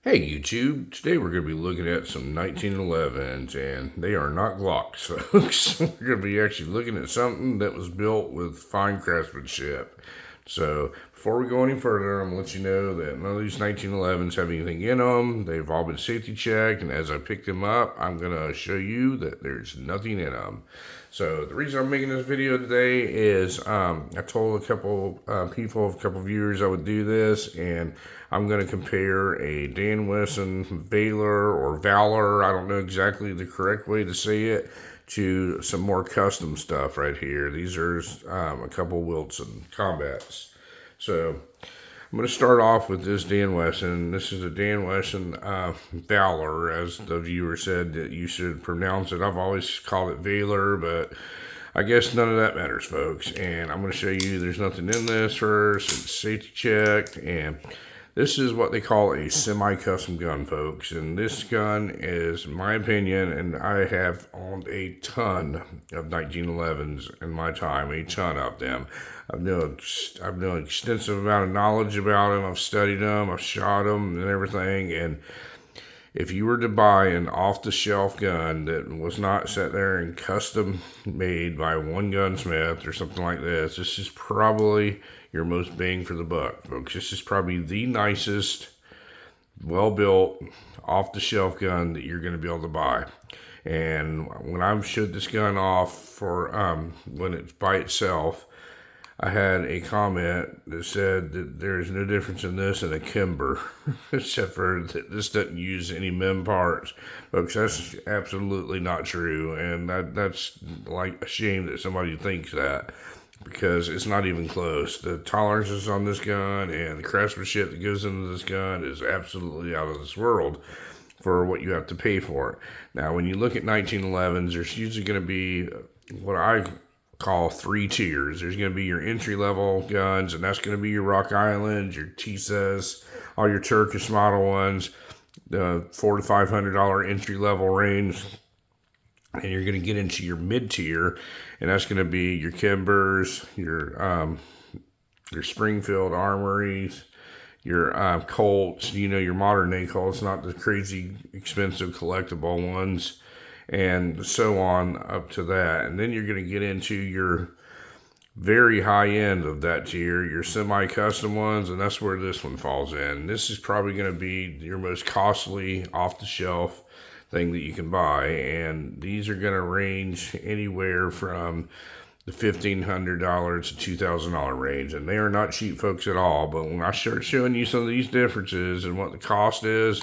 Hey YouTube, today we're going to be looking at some 1911s, and they are not Glocks, folks. We're going to be actually looking at something that was built with fine craftsmanship. So before we go any further, I'm going to let you know that none of these 1911s have anything in them. They've all been safety checked, and as I pick them up, I'm going to show you that there's nothing in them. So the reason I'm making this video today is I told a couple people, a couple viewers I would do this, and I'm going to compare a Dan Wesson Valor or Valor, I don't know exactly the correct way to say it, to some more custom stuff right here. These are a couple Willson combats. So I'm going to start off with this Dan Wesson. This is a Dan Wesson Valor, as the viewer said that you should pronounce it. I've always called it Valor, but I guess none of that matters, folks. And I'm going to show you there's nothing in this first. It's safety checked, and this is what they call a semi-custom gun, folks. And this gun is, in my opinion, and I have owned a ton of 1911s in my time, a ton of them. I've known extensive amount of knowledge about them. I've studied them, I've shot them and everything. And if you were to buy an off-the-shelf gun that was not set there and custom made by one gunsmith or something like this, this is probably your most bang for the buck, folks. This is probably the nicest, well-built, off-the-shelf gun that you're going to be able to buy. And when I've showed this gun off for when it's by itself, I had a comment that said that there's no difference in this and a Kimber, except for that this doesn't use any MEM parts. Folks, that's absolutely not true, and that's like a shame that somebody thinks that, because it's not even close. The tolerances on this gun and the craftsmanship that goes into this gun is absolutely out of this world for what you have to pay for it. Now, when you look at 1911s, there's usually going to be what I call three tiers. There's going to be your entry-level guns, and that's going to be your Rock Island, your Tisas, all your Turkish model ones, the $400 to $500 entry-level range. And you're going to get into your mid-tier, and that's going to be your Kimbers, your Springfield Armories, your Colts, your modern day Colts, not the crazy expensive collectible ones, and so on up to that. And then you're going to get into your very high end of that tier, your semi-custom ones, and that's where this one falls in. This is probably going to be your most costly off-the-shelf thing that you can buy, and these are going to range anywhere from the $1,500 to $2,000 range, and they are not cheap, folks, at all. But when I start showing you some of these differences and what the cost is,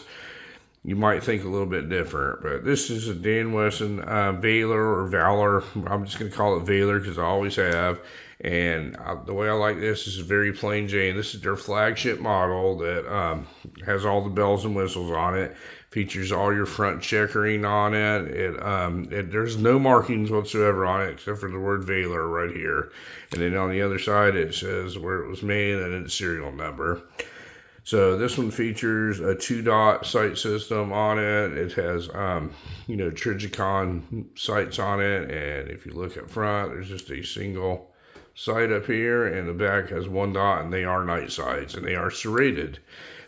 you might think a little bit different. But this is a Dan Wesson Valor or Valor. I'm just going to call it Valor because I always have. And the way I like this is very plain Jane. This is their flagship model that has all the bells and whistles on it. Features all your front checkering on it. There's no markings whatsoever on it except for the word Valor right here. And then on the other side it says where it was made and its serial number. So this one features a 2-dot sight system on it. It has, Trigicon sights on it. And if you look up front, there's just a single sight up here. And the back has 1 dot, and they are night sights. And they are serrated.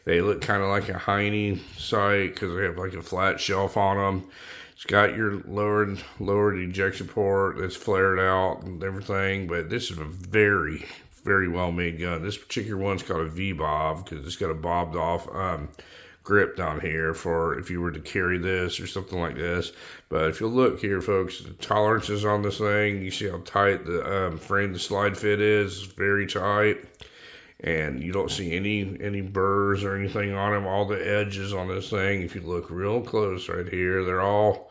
They look kind of like a Heine sight because they have like a flat shelf on them. It's got your lowered ejection port that's flared out and everything. But this is a very, very well made gun. This particular one's called a V-bob because it's got a bobbed off grip down here for if you were to carry this or something like this. But if you look here, folks, the tolerances on this thing, you see how tight the frame the slide fit is. It's very tight. And you don't see any burrs or anything on them. All the edges on this thing, if you look real close right here, they're all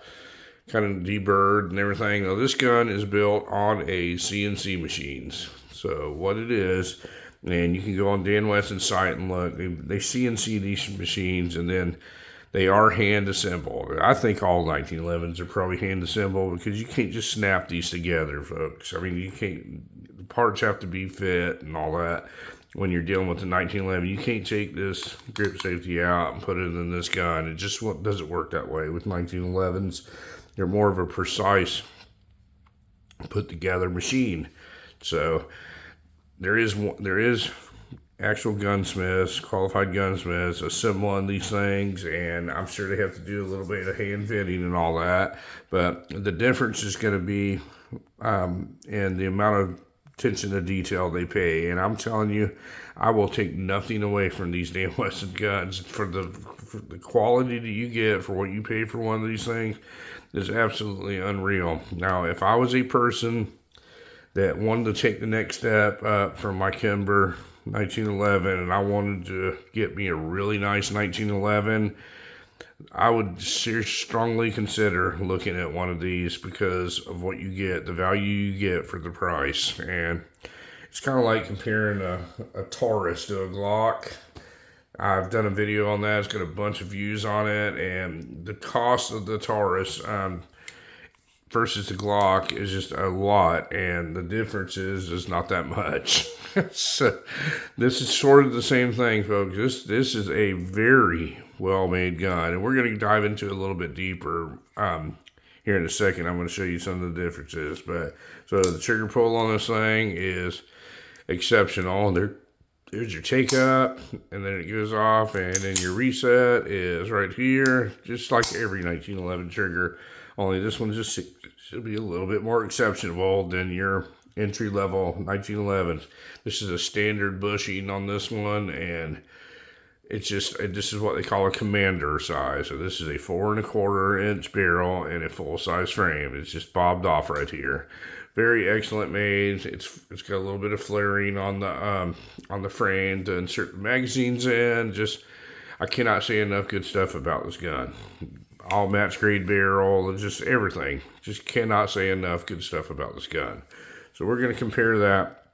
kind of deburred and everything. Now, this gun is built on a CNC machines. So what it is, and you can go on Dan Wesson's site and look, they CNC these machines, and then they are hand assembled. I think all 1911s are probably hand assembled because you can't just snap these together, folks. I mean, you can't, the parts have to be fit and all that. When you're dealing with the 1911, you can't take this grip safety out and put it in this gun. It just doesn't work that way with 1911s. They're more of a precise, put together machine. So there is actual gunsmiths, qualified gunsmiths, assembling these things, and I'm sure they have to do a little bit of hand fitting and all that. But the difference is going to be in the amount of attention to detail they pay. And I'm telling you, I will take nothing away from these Dan Wesson guns. For the quality that you get for what you pay for one of these things is absolutely unreal. Now, if I was a person that wanted to take the next step up from my Kimber 1911 and I wanted to get me a really nice 1911, I would strongly consider looking at one of these because of what you get, the value you get for the price. And it's kind of like comparing a Taurus to a Glock. I've done a video on that. It's got a bunch of views on it, and the cost of the Taurus versus the Glock is just a lot, and the difference is not that much. So this is sort of the same thing, folks. This is a very well-made gun, and we're going to dive into it a little bit deeper here in a second. I'm going to show you some of the differences. But so the trigger pull on this thing is exceptional. There's your take up, and then it goes off, and then your reset is right here, just like every 1911 trigger. Only this one just should be a little bit more exceptional than your entry-level 1911s. This is a standard bushing on this one, and this is what they call a commander size. So this is a 4 1/4 inch barrel and a full-size frame. It's just bobbed off right here. Very excellent made. It's got a little bit of flaring on the frame to insert the magazines in. Just, I cannot say enough good stuff about this gun. All match grade barrel, just everything. Just cannot say enough good stuff about this gun. So we're going to compare that,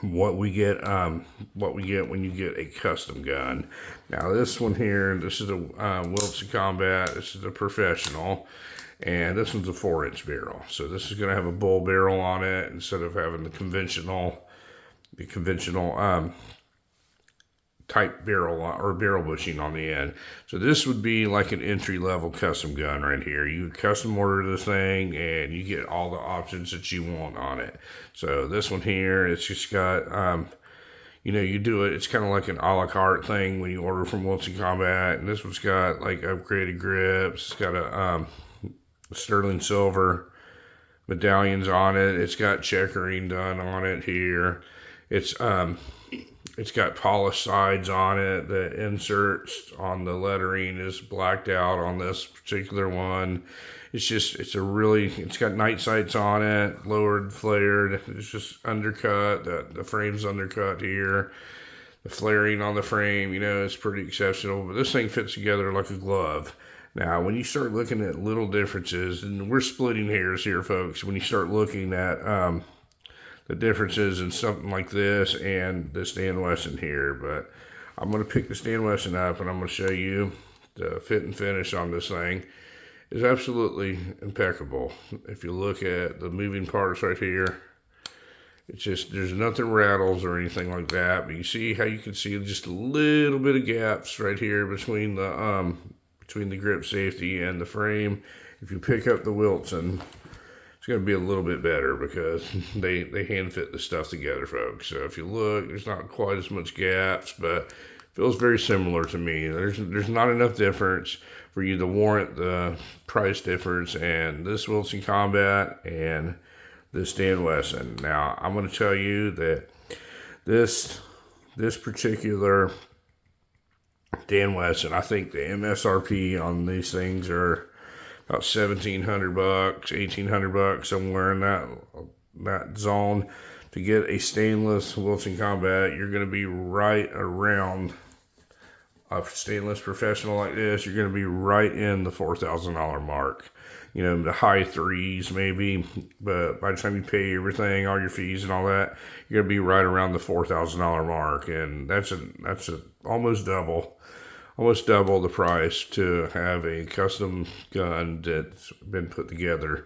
what we get when you get a custom gun. Now this one here, this is a Willson Combat. This is a professional, and this one's a 4-inch barrel. So this is going to have a bull barrel on it instead of having the conventional type barrel or barrel bushing on the end. So this would be like an entry-level custom gun right here. You custom order this thing and you get all the options that you want on it. So this one here, it's just got you do it, it's kind of like an a la carte thing when you order from Willson Combat. And this one's got like upgraded grips. It's got a sterling silver medallions on it. It's got checkering done on it here. It's got polished sides on it. The inserts on the lettering is blacked out on this particular one. It's got night sights on it, lowered, flared. It's just undercut. The frame's undercut here. The flaring on the frame, is pretty exceptional. But this thing fits together like a glove. Now, when you start looking at little differences, and we're splitting hairs here, folks, when you start looking at the differences in something like this and this Dan Wesson here. But I'm going to pick this Dan Wesson up and I'm going to show you the fit and finish on this thing is absolutely impeccable. If you look at the moving parts right here, it's just, there's nothing rattles or anything like that. But you see how you can see just a little bit of gaps right here between the grip safety and the frame. If you pick up the Willson, it's going to be a little bit better because they hand fit the stuff together, folks. So if you look, there's not quite as much gaps, but it feels very similar to me. There's not enough difference for you to warrant the price difference and this Willson Combat and this Dan Wesson. Now, I'm going to tell you that this particular Dan Wesson, I think the MSRP on these things are about $1,700, $1,800, somewhere in that zone. To get a stainless Willson Combat, you're going to be right around a stainless professional like this. You're going to be right in the $4,000 mark. The high threes maybe, but by the time you pay everything, all your fees and all that, you're going to be right around the $4,000 mark, and that's almost double the price to have a custom gun that's been put together.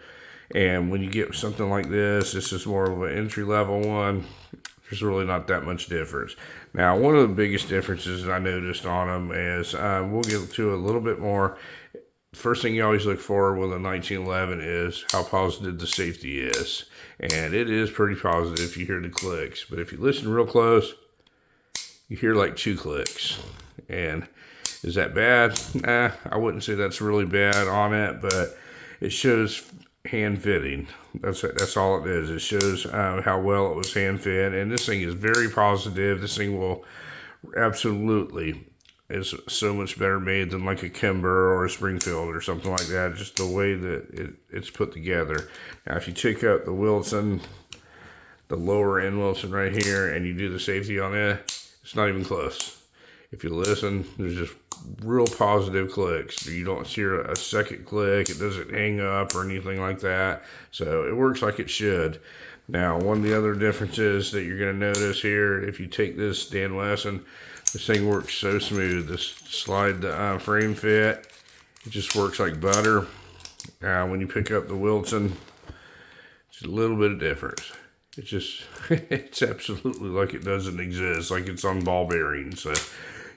And when you get something like this is more of an entry-level one. There's really not that much difference. Now, one of the biggest differences I noticed on them is, we'll get to a little bit more. First thing you always look for with a 1911 is how positive the safety is. And it is pretty positive. You hear the clicks. But if you listen real close, you hear like 2 clicks. And is that bad? Nah, I wouldn't say that's really bad on it, but it shows hand fitting. That's all it is. It shows how well it was hand fit, and this thing is very positive. This thing will absolutely is so much better made than like a Kimber or a Springfield or something like that. Just the way that it's put together. Now, if you take out the Willson, the lower end Willson right here, and you do the safety on it, it's not even close. If you listen, there's just real positive clicks. You don't hear a second click. It doesn't hang up or anything like that. So it works like it should. Now, one of the other differences that you're going to notice here, if you take this Dan Wesson, this thing works so smooth. This slide frame fit, it just works like butter. When you pick up the Willson, it's a little bit of difference. It's just, it's absolutely like it doesn't exist, like it's on ball bearings. So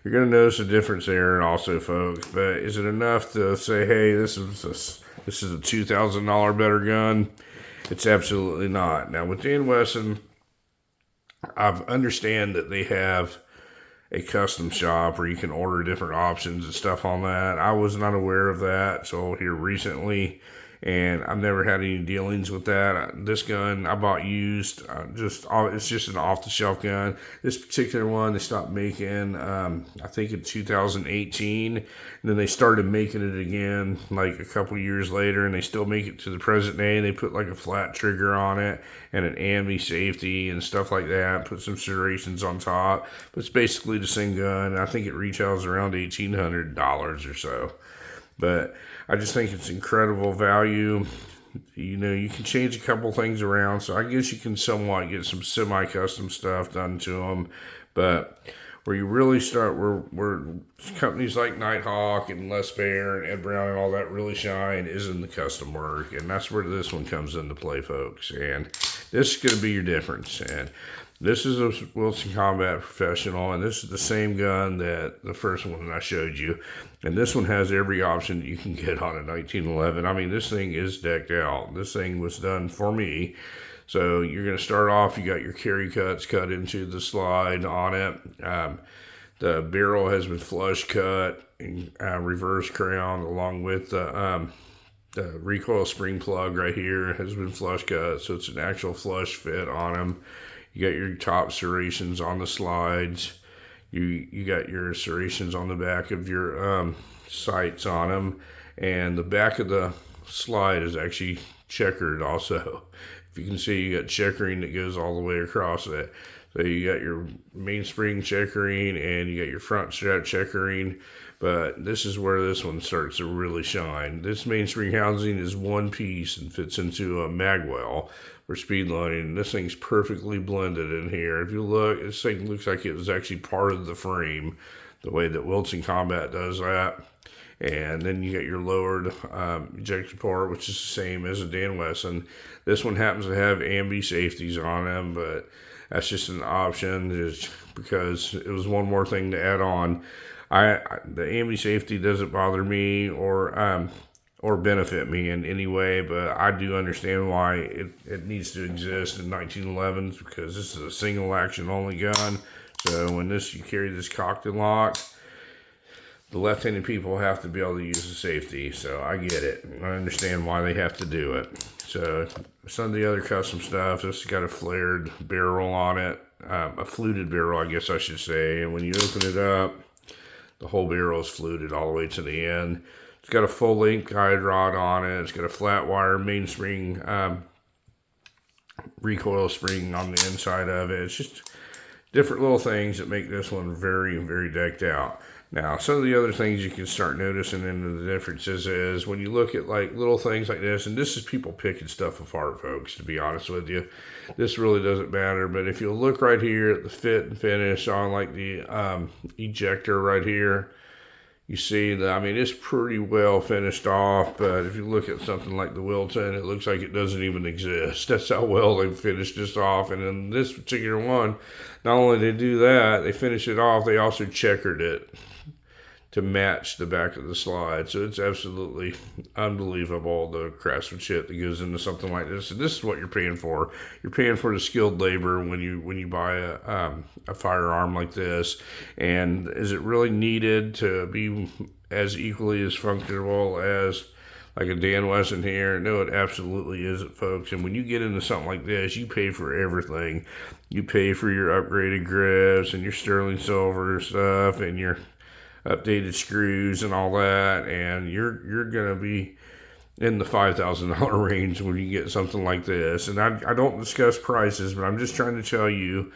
you're going to notice a difference there also, folks. But is it enough to say, hey, this is a $2,000 better gun? It's absolutely not. Now, with Dan Wesson, I understand that they have a custom shop where you can order different options and stuff on that. I was not aware of that so here recently, and I've never had any dealings with that. This gun I bought used, it's just an off-the-shelf gun. This particular one they stopped making, I think in 2018, and then they started making it again like a couple years later, and they still make it to the present day. They put like a flat trigger on it and an ambi safety and stuff like that, put some serrations on top, but it's basically the same gun. I think it retails around $1,800 or so. But I just think it's incredible value. You know, you can change a couple things around, so I guess you can somewhat get some semi-custom stuff done to them. But where you really start, where companies like Nighthawk and Les Baer and Ed Brown and all that really shine is in the custom work. And that's where this one comes into play, folks. And this is going to be your difference. And this is a Willson Combat Professional, and this is the same gun that the first one I showed you. And this one has every option that you can get on a 1911. I mean, this thing is decked out. This thing was done for me. So you're going to start off, you got your carry cuts cut into the slide on it. The barrel has been flush cut and reverse crown, along with the recoil spring plug right here has been flush cut. So it's an actual flush fit on them. You got your top serrations on the slides. You got your serrations on the back of your sights on them. And the back of the slide is actually checkered also. If you can see, you got checkering that goes all the way across it. So you got your mainspring checkering and you got your front strap checkering. But this is where this one starts to really shine. This mainspring housing is one piece and fits into a magwell for speed loading. This thing's perfectly blended in here. If you look, this thing looks like it was actually part of the frame, the way that Willson Combat does that. And then you got your lowered ejection port, which is the same as a Dan Wesson. This one happens to have ambi safeties on them, but that's just an option just because it was one more thing to add on. The ambi safety doesn't bother me or benefit me in any way, but I do understand why it needs to exist in 1911s, because this is a single action only gun. So when you carry this cocked and locked, the left-handed people have to be able to use the safety. So I get it. I understand why they have to do it. So some of the other custom stuff, this has got a flared barrel on it, a fluted barrel, I guess I should say. And when you open it up, the whole barrel is fluted all the way to the end. It's got a full-length guide rod on it. It's got a flat wire mainspring recoil spring on the inside of it. It's just different little things that make this one very, very decked out. Now, some of the other things you can start noticing in the differences is when you look at like little things like this, and this is people picking stuff apart, folks, to be honest with you. This really doesn't matter, but if you look right here at the fit and finish on like the ejector right here, you see that, I mean, it's pretty well finished off, but if you look at something like the Willson, it looks like it doesn't even exist. That's how well they finished this off. And in this particular one, not only did they do that, they finished it off, they also checkered it to match the back of the slide. So it's absolutely unbelievable, the craftsmanship that goes into something like this. And this is what you're paying for. You're paying for the skilled labor when you buy a firearm like this. And is it really needed to be as equally as functional as like a Dan Wesson here? No, it absolutely isn't, folks. And when you get into something like this, you pay for everything. You pay for your upgraded grips and your sterling silver stuff and your updated screws and all that, and you're gonna be in the $5,000 range when you get something like this. And I don't discuss prices, but I'm just trying to tell you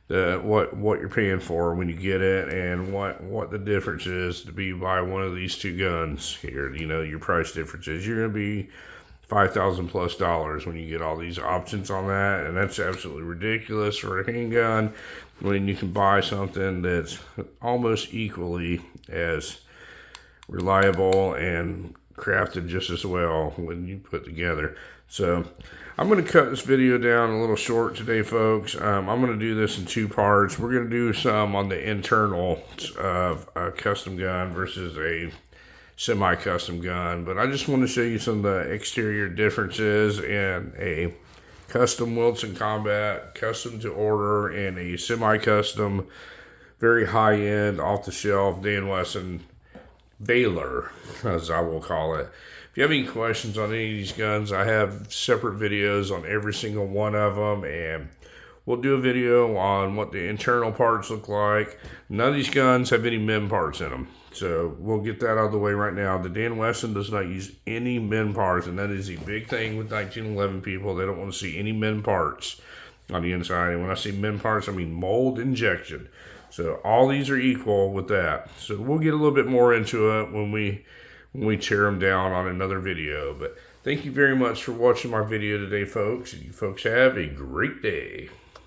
that what you're paying for when you get it, and what the difference is to be buy one of these two guns here. You know, your price differences. You're gonna be $5,000+ when you get all these options on that, and that's absolutely ridiculous for a handgun when you can buy something that's almost equally as reliable and crafted just as well when you put together. So I'm going to cut this video down a little short today, folks. I'm going to do this in two parts. We're going to do some on the internal of a custom gun versus a semi-custom gun, but I just want to show you some of the exterior differences in a custom Willson Combat, custom to order, and a semi-custom, very high-end, off-the-shelf Dan Wesson Valor, as I will call it. If you have any questions on any of these guns, I have separate videos on every single one of them, and we'll do a video on what the internal parts look like. None of these guns have any MIM parts in them, so we'll get that out of the way right now. The Dan Wesson does not use any MIM parts, and that is a big thing with 1911 people. They don't want to see any MIM parts on the inside. And when I say MIM parts, I mean mold injection. So all these are equal with that. So we'll get a little bit more into it when we tear them down on another video. But thank you very much for watching my video today, folks. You folks have a great day.